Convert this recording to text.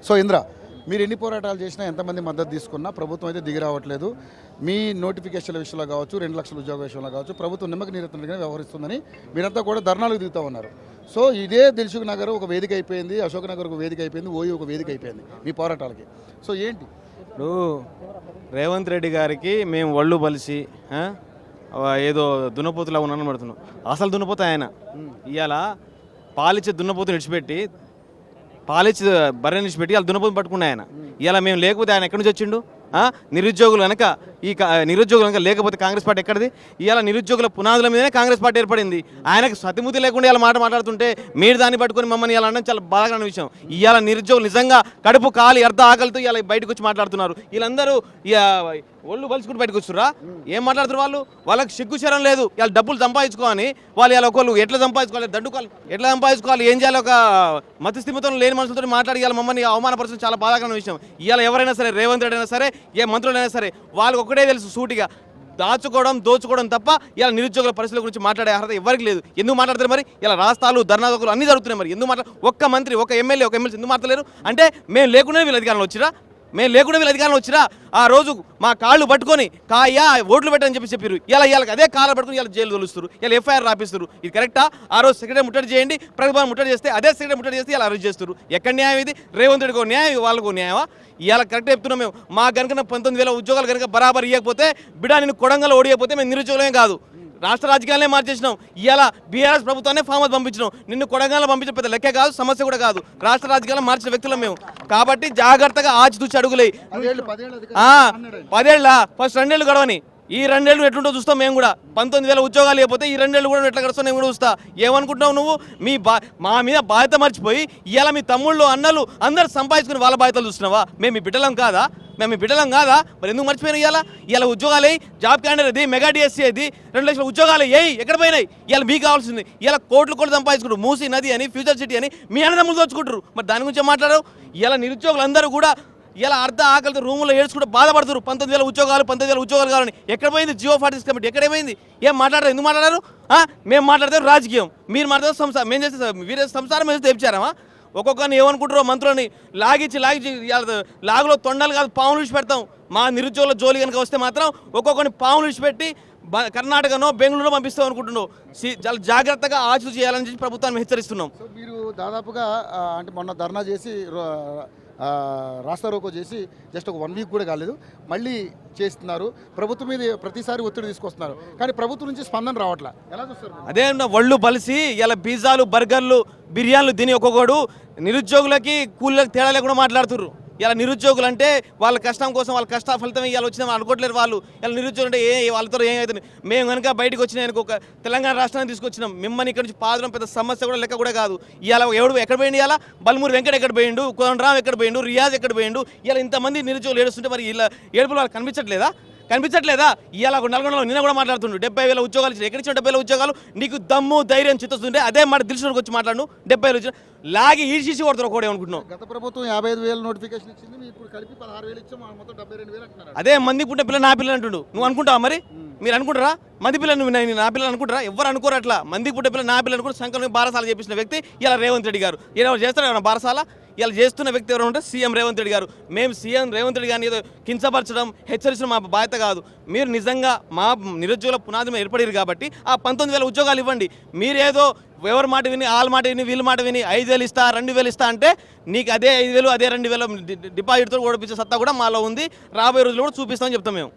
So Indra, మీరు ఎన్ని పోరాటాలు చేసినా ఎంతమంది మద్దతు తీసుకున్నా ప్రభుత్వం అయితే దిగి రావట్లేదు. మీ నోటిఫికేషన్ల విషయంలో కావచ్చు, 2 లక్షల ఉద్యోగ విషయంలో కావచ్చు, ప్రభుత్వం నిమ్మక నీరెత్తుగా వ్యవహరిస్తుందని మీరంతా కూడా ధర్నాలకు దిగుతూ ఉన్నారు. సో ఇదే దిల్సుఖ్ నగర్ ఒక వేదిక అయిపోయింది, అశోక్ నగర్ ఒక వేదిక అయిపోయింది, ఓయూ ఒక వేదిక అయిపోయింది మీ పోరాటాలకి. సో ఏంటి ఇప్పుడు రేవంత్ రెడ్డి గారికి మేము ఒళ్ళు బలిసి ఏదో దున్నపోతులా ఉన్నాను పడుతున్నాం. అసలు దున్నపోత ఆయన ఇవాళ పాలిచ్చే దున్నపోతుని విడిచిపెట్టి పాలిచ్చి బర్రెని విడిచిపెట్టి వాళ్ళు దున్నపోతుని పట్టుకున్న ఆయన. ఇలా మేము లేకపోతే ఆయన ఎక్కడి నుంచి వచ్చిండు? నిరుద్యోగులు కనుక నిరుద్యోగులు కనుక లేకపోతే కాంగ్రెస్ పార్టీ ఎక్కడిది? ఇవాళ నిరుద్యోగుల పునాదుల మీదనే కాంగ్రెస్ పార్టీ ఏర్పడింది. ఆయనకు సతిముతి లేకుండా ఇలా మాట్లాడుతుంటే మీరు దాన్ని పట్టుకొని మమ్మల్ని ఇలా అనడం చాలా బాధాకరమైన విషయం. ఇవాళ నిరుద్యోగులు నిజంగా కడుపు కాలి అర్ధ ఆకలితో ఇలా బయటకు వచ్చి మాట్లాడుతున్నారు. వీళ్ళందరూ ఒళ్ళు బలుచుకుంటూ బయటకు వస్తురా? ఏం మాట్లాడుతున్నారు? వాళ్ళకి సిగ్గుచరం లేదు. ఇలా డబ్బులు సంపాదించుకోని వాళ్ళు ఇలా ఒకళ్ళు ఎట్లా సంపాదించుకోవాలి, దండుకోవాలి, ఎట్లా సంపాదించుకోవాలి, ఏం చేయాలి, ఒక మతిస్థిమితం లేని మనుషులతో మాట్లాడి ఇవాళ మమ్మల్ని అవమానపరచడం చాలా బాధాకరమైన విషయం. ఇవాళ ఎవరైనా సరే, రేవంత్ రెడ్డి అయినా సరే, ఏ మంత్రులైనా సరే, వాళ్ళకి ఒకటే తెలుసు, సూటిగా దాచుకోవడం దోచుకోవడం తప్ప ఇలా నిరుద్యోగుల పరిస్థితుల గురించి మాట్లాడే అర్హత ఎవరికి లేదు. ఎందుకు మాట్లాడతారు మరి? ఇలా రాస్తాలు ధర్నాలు అన్నీ జరుగుతున్నాయి. మరి ఎందుకు ఒక్క మంత్రి, ఒక ఎమ్మెల్యే, ఒక ఎమ్మెల్సీ ఎందుకు మాట్లాడలేరు? అంటే మేము లేకుండా వీళ్ళు అధికారంలో వచ్చిరా? ఆ రోజు మా కాళ్ళు పట్టుకొని కాయా ఓట్లు పెట్టని చెప్పారు. ఇలా అదే కాళ్ళు పట్టుకుని ఇలా జైలు తొలుస్తారు, ఇలా ఎఫ్ఐఆర్ రాపిస్తారు. ఇది కరెక్టా? ఆ రోజు సెక్రటరీ ముట్టడి చేయండి, ప్రతిభాన్ని ముట్టడి చేస్తే అదే సెక్రటరీ ముట్టడి చేస్తే ఇలా అరెస్ట్ చేస్తారు. ఎక్కడ న్యాయం ఇది? రేవంత్ రెడ్డికి న్యాయం, వాళ్ళకు న్యాయమా? ఇలా కరెక్ట్ చెప్తున్నాం మేము. మా కనుక 19,000 ఉద్యోగాలు కనుక బరాబర్ ఇవ్వకపోతే, బిడా నేను కొడంగల్ ఓడియకపోతే మేము నిరుద్యోగులమే కాదు, రాష్ట్ర రాజకీయాలనే మార్చేసినాం. ఇవాళ బీఆర్ఎస్ ప్రభుత్వాన్ని ఫామ్ హౌస్ పంపించినాం. నిన్ను కొడంగల్ పంపించిన పెద్ద లెక్క కాదు, సమస్య కూడా కాదు. రాష్ట్ర రాజకీయాలను మార్చిన వ్యక్తులం మేము. కాబట్టి జాగ్రత్తగా ఆచితూచి అడుగులే. 10 ఏళ్ళ ఫస్ట్ 2 ఏళ్ళు గడవని, ఈ 2 ఏళ్ళు ఎట్లుంటో చూస్తాం మేము కూడా. 19,000 ఉద్యోగాలు లేకపోతే ఈ 2 ఏళ్ళు కూడా ఎట్లా గడుస్తావు నేను కూడా చూస్తా. ఏమనుకుంటున్నావు నువ్వు? మా మీద బాధ్యత మర్చిపోయి ఇవాళ మీ తమ్ముళ్ళు అన్నలు అందరూ సంపాదించుకుని వాళ్ళ బాధ్యతలు చూస్తున్నావా? మేము మీ బిడ్డలం కాదా? మరి ఎందుకు మర్చిపోయినా? ఇలా ఉద్యోగాలు జాబ్ క్యాలెండర్ అది, మెగా డిఎస్సీ అది, 2 లక్షల ఉద్యోగాలు ఎక్కడ పోయినాయి? ఇలా మీకు కావాల్సింది. ఇలా కోట్లు సంపాదించుకుంటారు. మూసీ నది అని, ఫ్యూచర్ సిటీ అని మీ అన్నదమ్ములు దోచుకుంటారు. మరి దాని గురించి మాట్లాడరు? ఇలా నిరుద్యోగులు అందరూ కూడా ఇలా అర్ధ ఆకలితో రూములో ఏడ్చుకుంటూ బాధపడుతున్నారు. 19,000 ఉద్యోగాలు కావాలని. ఎక్కడ పోయింది జియో 46 కమిటీ? ఎక్కడైపోయింది? ఏం మాట్లాడారు? ఎందుకు మాట్లాడారు? మేము మాట్లాడితే రాజకీయం, మీరు మాట్లాడితే సంసారం. మేము చేస్తే వీరే సంసారం మీద తెప్పించారమా? ఒక్కొక్కరిని ఏమనుకుంటారో మంత్రులని లాగిచ్చి లాగులో తొండలు కాదు పాములు విడిచిపెడతాం. మా నిరుద్యోగుల జోలి కనుక వస్తే మాత్రం ఒక్కొక్కరిని పాములు విడిచిపెట్టి కర్ణాటకనో బెంగళూరులో పంపిస్తాం అనుకుంటున్నాం. చాలా జాగ్రత్తగా ఆచూ చేయాలని చెప్పి ప్రభుత్వాన్ని హెచ్చరిస్తున్నాం. సో మీరు దాదాపుగా అంటే మొన్న ధర్నా చేసి రాస్తా రోకో చేసి జస్ట్ ఒక 1 వీక్ కూడా కాలేదు, మళ్ళీ చేస్తున్నారు. ప్రభుత్వం మీద ప్రతిసారి ఒత్తిడి తీసుకొస్తున్నారు, కానీ ప్రభుత్వం నుంచి స్పందన రావట్లా. ఎలా చూస్తారు? అదే ఒళ్ళు బలిసి ఇలా పిజ్జాలు, బర్గర్లు, బిర్యానీలు తిని ఒక్కొక్కడు నిరుద్యోగులకి కూలీలకు తేడా లేకుండా మాట్లాడుతున్నారు. ఇలా నిరుద్యోగులు అంటే వాళ్ళ కష్టం కోసం, వాళ్ళ కష్ట ఫలితం ఇవాళ వచ్చినా అనుకోవట్లేరు వాళ్ళు. ఇలా నిరుద్యోగులు అంటే వాళ్ళతో ఏమవుతుంది? మేము కనుక బయటకు వచ్చిన ఒక తెలంగాణ రాష్ట్రాన్ని తీసుకొచ్చినాం. మిమ్మల్ని ఇక్కడ నుంచి పాదడం పెద్ద సమస్య కూడా లెక్క కూడా కాదు. ఇవాళ ఎక్కడ పోయింది? ఇలా బల్మూరి వెంకట ఎక్కడ పోయిండు, కోదండరామ్ ఎక్కడ పోయిండు, రియాజ్ ఎక్కడ పోయిండు? ఇలా ఇంతమంది నిరుద్యోగులు ఏడుస్తుంటే మరి ఇలా ఏడుపులు వాళ్ళకి కనిపించట్లేదా? ఇవాళ నల్గొండలో నిన్న కూడా మాట్లాడుతుండు 70,000 ఉద్యోగాలు ఇచ్చిన. ఎక్కడిచ్చిన 70,000 ఉద్యోగాలు? నీకు దమ్ము ధైర్యం చిత్తస్తుంటే అదే మాట దిల్సుఖ్ వచ్చి మాట్లాడు. 70,000 ఇచ్చిన లాగి ఈడ్చేసి కొడతారు ఒకటే అనుకుంటున్నాం. గత ప్రభుత్వం 55,000 నోటిఫికేషన్ ఇచ్చింది, ఇప్పుడు కలిపి 16,000 ఇచ్చాం, మొత్తం 72,000 అంటున్నారు. అదే మంది పుట్టిన పిల్ల నా పిల్లలు అంటుండు. నువ్వు అనుకుంటావా? మరి మీరు అనుకుంటారా? మంది పిల్లలు నా పిల్లలు అనుకుంటారా? ఎవరు అనుకోరు. అట్లా మంది పుట్టిన పిల్ల నా పిల్లలు అనుకుంటే సంకల్పం బారసాల చేపించిన వ్యక్తి ఇలా రేవంత్ రెడ్డి గారు. ఎవరు చేస్తారు? ఏమన్నా బారసాల ఇలా చేస్తున్న వ్యక్తి ఎవరు ఉంటే సీఎం రేవంత్ రెడ్డి గారు. మేము సీఎం రేవంత్ రెడ్డి గారిని ఏదో కించపరచడం, హెచ్చరించడం మా బాధ్యత కాదు. మీరు నిజంగా మా నిరుద్యోగుల పునాది మీద ఏర్పడారు కాబట్టి ఆ 19,000 ఉద్యోగాలు ఇవ్వండి. మీరేదో ఎవరి మాట విని, వాళ్ళ మాట విని, వీళ్ళ మాట విని 5,000 ఇస్తా, 2,000 ఇస్తా అంటే నీకు అదే 5,000 అదే 2,000 డిపాజిట్తో ఓడిపించే సత్తా కూడా మాలో ఉంది. రాబోయే రోజుల్లో కూడా చూపిస్తామని చెప్తాం మేము.